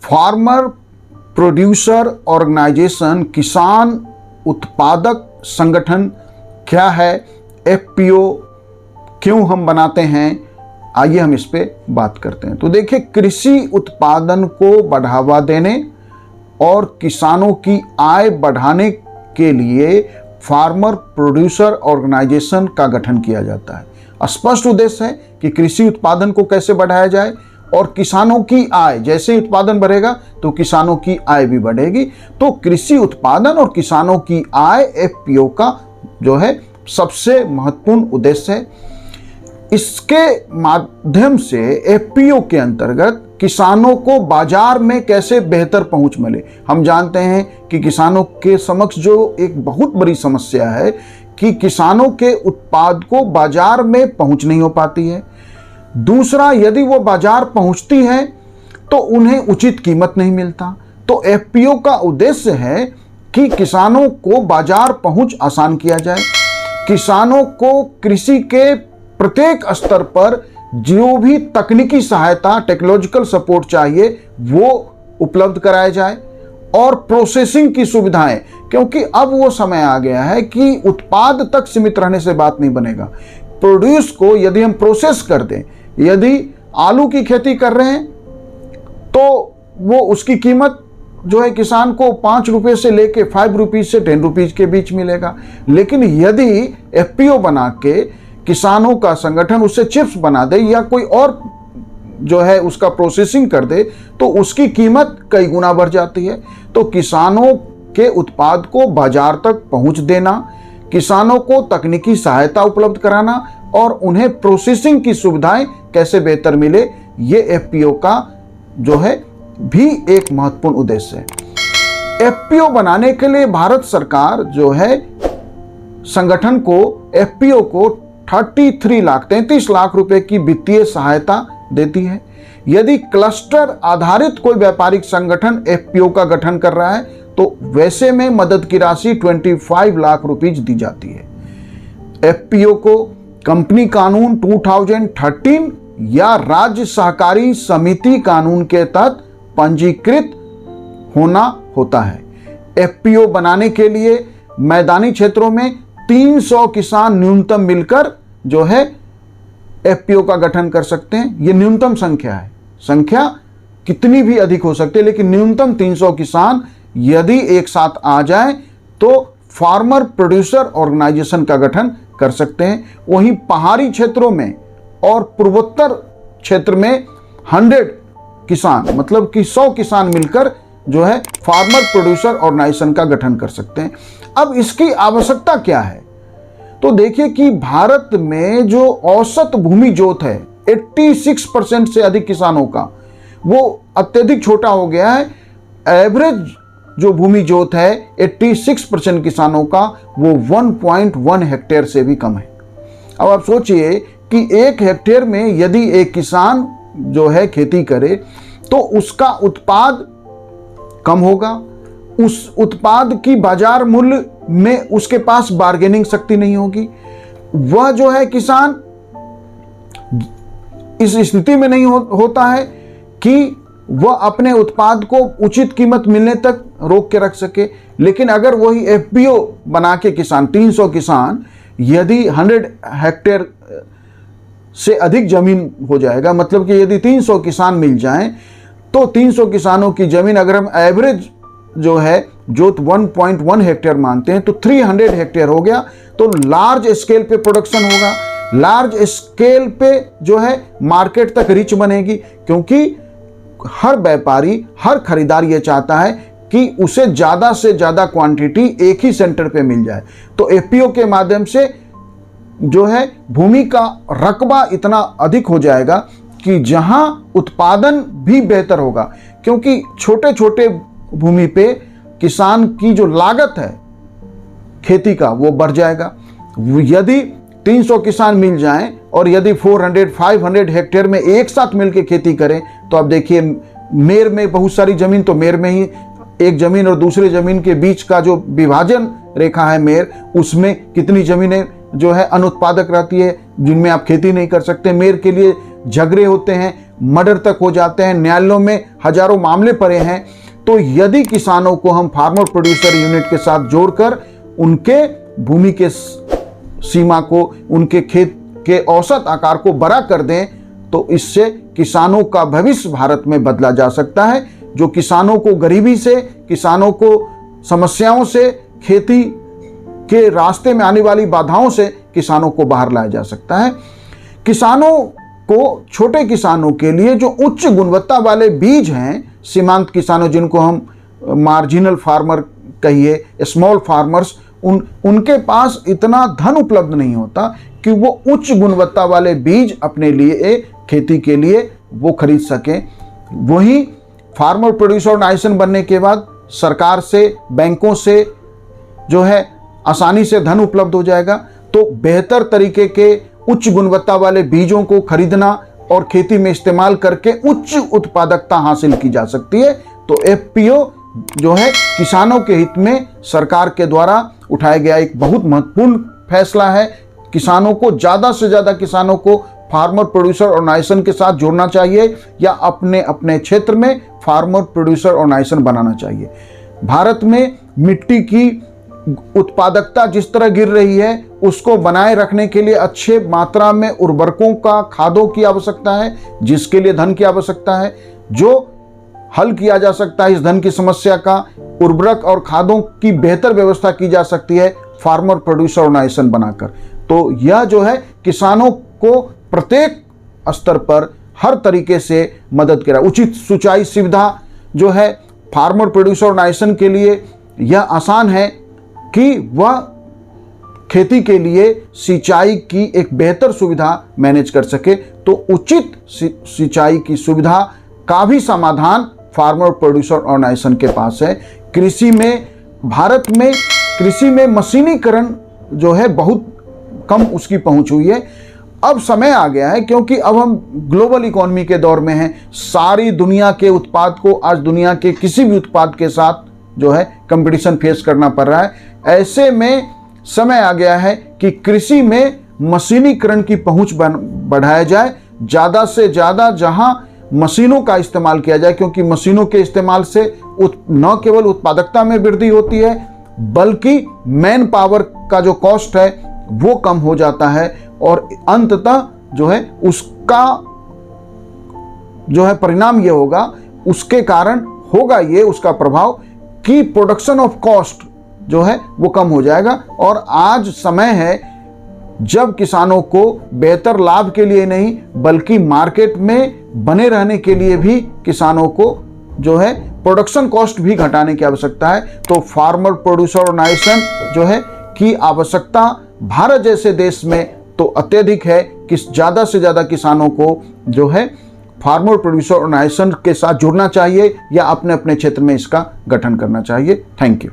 Farmer producer organisation, किसान उत्पादक संगठन क्या है, एफपीओ क्यों हम बनाते हैं, आइए हम इस पे बात करते हैं। तो देखिए, कृषि उत्पादन को बढ़ावा देने और किसानों की आय बढ़ाने के लिए फार्मर प्रोड्यूसर ऑर्गेनाइजेशन का गठन किया जाता है। स्पष्ट उद्देश्य है कि कृषि उत्पादन को कैसे बढ़ाया जाए और किसानों की आय, जैसे ही उत्पादन बढ़ेगा तो किसानों की आय भी बढ़ेगी। तो कृषि उत्पादन और किसानों की आय एफपीओ का जो है सबसे महत्वपूर्ण उद्देश्य है। इसके माध्यम से एफपीओ के अंतर्गत किसानों को बाजार में कैसे बेहतर पहुंच मिले। हम जानते हैं कि किसानों के समक्ष जो एक बहुत बड़ी समस्या है कि किसानों के उत्पाद को बाजार में पहुंच नहीं हो पाती है। दूसरा, यदि वो बाजार पहुंचती है तो उन्हें उचित कीमत नहीं मिलता। तो एफपीओ का उद्देश्य है कि किसानों को बाजार पहुंच आसान किया जाए, किसानों को कृषि के प्रत्येक स्तर पर जो भी तकनीकी सहायता, टेक्नोलॉजिकल सपोर्ट चाहिए वो उपलब्ध कराया जाए, और प्रोसेसिंग की सुविधाएं, क्योंकि अब वो समय आ गया है कि उत्पाद तक सीमित रहने से बात नहीं बनेगा। प्रोड्यूस को यदि हम प्रोसेस कर दें, यदि आलू की खेती कर रहे हैं तो वो उसकी कीमत जो है किसान को 5 रुपये से लेके 5 रुपीज से 10 रुपीज के बीच मिलेगा। लेकिन यदि एफपीओ बना के किसानों का संगठन उससे चिप्स बना दे या कोई और जो है उसका प्रोसेसिंग कर दे तो उसकी कीमत कई गुना बढ़ जाती है। तो किसानों के उत्पाद को बाजार तक पहुंच देना, किसानों को तकनीकी सहायता उपलब्ध कराना और उन्हें प्रोसेसिंग की सुविधाएं कैसे बेहतर मिले, ये एफपीओ का जो है भी एक महत्वपूर्ण उद्देश्य है। एफपीओ बनाने के लिए भारत सरकार जो है संगठन को, एफपीओ को 33 लाख रुपए की वित्तीय सहायता देती है। यदि क्लस्टर आधारित कोई व्यापारिक संगठन एफपीओ का गठन कर रहा है तो वैसे में मदद की राशि 25 लाख रुपीज दी जाती है। एफपीओ को कंपनी कानून 2013 या राज्य सहकारी समिति कानून के तहत पंजीकृत होना होता है। एफपीओ बनाने के लिए मैदानी क्षेत्रों में 300 किसान न्यूनतम मिलकर जो है एफपीओ का गठन कर सकते हैं। ये न्यूनतम संख्या है, संख्या कितनी भी अधिक हो सकती है, लेकिन न्यूनतम 300 किसान यदि एक साथ आ जाएं तो फार्मर प्रोड्यूसर ऑर्गेनाइजेशन का गठन कर सकते हैं। वहीं पहाड़ी क्षेत्रों में और पूर्वोत्तर क्षेत्र में 100 किसान, मतलब कि 100 किसान मिलकर जो है फार्मर प्रोड्यूसर ऑर्गेनाइजेशन का गठन कर सकते हैं। अब इसकी आवश्यकता क्या है, तो देखिए कि भारत में जो औसत भूमि जोत है 86% से अधिक किसानों का, वो अत्यधिक छोटा हो गया है। एवरेज जो भूमि जोत है 86% किसानों का, वो 1.1 हेक्टेयर से भी कम है। अब आप सोचिए कि 1 हेक्टेयर में यदि एक किसान जो है खेती करे तो उसका उत्पाद कम होगा, उस उत्पाद की बाजार मूल्य में उसके पास बार्गेनिंग शक्ति नहीं होगी। वह जो है किसान इस स्थिति में नहीं होता है कि वह अपने उत्पाद को उचित कीमत मिलने तक रोक के रख सके। लेकिन अगर वही एफपीओ बना के किसान, 300 किसान, यदि 100 हेक्टेयर से अधिक जमीन हो जाएगा, मतलब कि यदि 300 किसान मिल जाएं तो 300 किसानों की जमीन अगर हम एवरेज जो है जो 1.1 हेक्टेयर मानते हैं तो 300 हेक्टेयर हो गया। तो लार्ज स्केल पे प्रोडक्शन होगा, लार्ज स्केल पे जो है मार्केट तक रीच बनेगी, क्योंकि हर व्यापारी, हर खरीदार ये चाहता है कि उसे ज़्यादा से ज़्यादा क्वांटिटी एक ही सेंटर पे मिल जाए। तो एफपीओ के माध्यम से जो है भूमि का रकबा इतना अधिक हो जाएगा कि जहां उत्पादन भी बेहतर होगा, क्योंकि छोटे छोटे भूमि पे किसान की जो लागत है खेती का वो बढ़ जाएगा। यदि 300 किसान मिल जाएं और यदि 400-500 हेक्टेयर में एक साथ मिलकर खेती करें तो अब देखिए मेर में बहुत सारी जमीन, तो मेर में ही एक जमीन और दूसरे जमीन के बीच का जो विभाजन रेखा है मेर, उसमें कितनी जमीनें जो है अनुत्पादक रहती है जिनमें आप खेती नहीं कर सकते। मेर के लिए झगड़े होते हैं मर्डर तक हो जाते हैं, न्यायालयों में हजारों मामले पड़े हैं। तो यदि किसानों को हम फार्मर प्रोड्यूसर यूनिट के साथ जोड़कर उनके भूमि के सीमा को, उनके खेत के औसत आकार को बड़ा कर दें, तो इससे किसानों का भविष्य भारत में बदला जा सकता है। जो किसानों को गरीबी से, किसानों को समस्याओं से, खेती के रास्ते में आने वाली बाधाओं से किसानों को बाहर लाया जा सकता है। किसानों को, छोटे किसानों के लिए जो उच्च गुणवत्ता वाले बीज हैं, सीमांत किसानों जिनको हम मार्जिनल फार्मर कहिए, स्मॉल फार्मर्स, उनके पास इतना धन उपलब्ध नहीं होता कि वो उच्च गुणवत्ता वाले बीज अपने लिए खेती के लिए वो खरीद सकें। वही फार्मर प्रोड्यूसर ऑर्गेनाइजेशन बनने के बाद सरकार से, बैंकों से जो है आसानी से धन उपलब्ध हो जाएगा। तो बेहतर तरीके के उच्च गुणवत्ता वाले बीजों को खरीदना और खेती में इस्तेमाल करके उच्च उत्पादकता हासिल की जा सकती है। तो एफपीओ जो है किसानों के हित में सरकार के द्वारा उठाया गया एक बहुत महत्वपूर्ण फैसला है। किसानों को, ज़्यादा से ज़्यादा किसानों को फार्मर प्रोड्यूसर ऑर्गेनाइजेशन के साथ जोड़ना चाहिए या अपने अपने क्षेत्र में फार्मर प्रोड्यूसर ऑर्गेनाइजेशन बनाना चाहिए। भारत में मिट्टी की उत्पादकता जिस तरह गिर रही है, उसको बनाए रखने के लिए अच्छे मात्रा में उर्वरकों का, खादों की आवश्यकता है, जिसके लिए धन की आवश्यकता है। जो हल किया जा सकता है इस धन की समस्या का, उर्वरक और खादों की बेहतर व्यवस्था की जा सकती है फार्मर प्रोड्यूसर ऑर्गेनाइजेशन बनाकर। तो यह जो है किसानों को प्रत्येक स्तर पर हर तरीके से मदद करेगा। उचित सिंचाई सुविधा जो है फार्मर प्रोड्यूसर ऑर्गेनाइजेशन के लिए यह आसान है कि वह खेती के लिए सिंचाई की एक बेहतर सुविधा मैनेज कर सके। तो उचित सिंचाई की सुविधा का भी समाधान फार्मर प्रोड्यूसर ऑर्गेनाइजेशन के पास है। कृषि में, भारत में कृषि में मशीनीकरण जो है बहुत कम उसकी पहुंच हुई है। अब समय आ गया है, क्योंकि अब हम ग्लोबल इकोनॉमी के दौर में हैं। सारी दुनिया के उत्पाद को आज दुनिया के किसी भी उत्पाद के साथ जो है कंपटीशन फेस करना पड़ रहा है। ऐसे में समय आ गया है कि कृषि में मशीनीकरण की पहुंच बढ़ाया जाए, ज़्यादा से ज़्यादा जहां मशीनों का इस्तेमाल किया जाए, क्योंकि मशीनों के इस्तेमाल से न केवल उत्पादकता में वृद्धि होती है, बल्कि मैन पावर का जो कॉस्ट है वो कम हो जाता है और अंततः जो है उसका जो है परिणाम ये होगा, उसके कारण होगा ये उसका प्रभाव कि प्रोडक्शन ऑफ कॉस्ट जो है वो कम हो जाएगा। और आज समय है जब किसानों को बेहतर लाभ के लिए नहीं बल्कि मार्केट में बने रहने के लिए भी किसानों को जो है प्रोडक्शन कॉस्ट भी घटाने की आवश्यकता है। तो फार्मर प्रोड्यूसर ऑर्गेनाइजेशन जो है की आवश्यकता भारत जैसे देश में तो अत्यधिक है कि ज़्यादा से ज़्यादा किसानों को जो है फार्मर प्रोड्यूसर ऑर्गेनाइजेशन के साथ जुड़ना चाहिए या अपने अपने क्षेत्र में इसका गठन करना चाहिए। Thank you.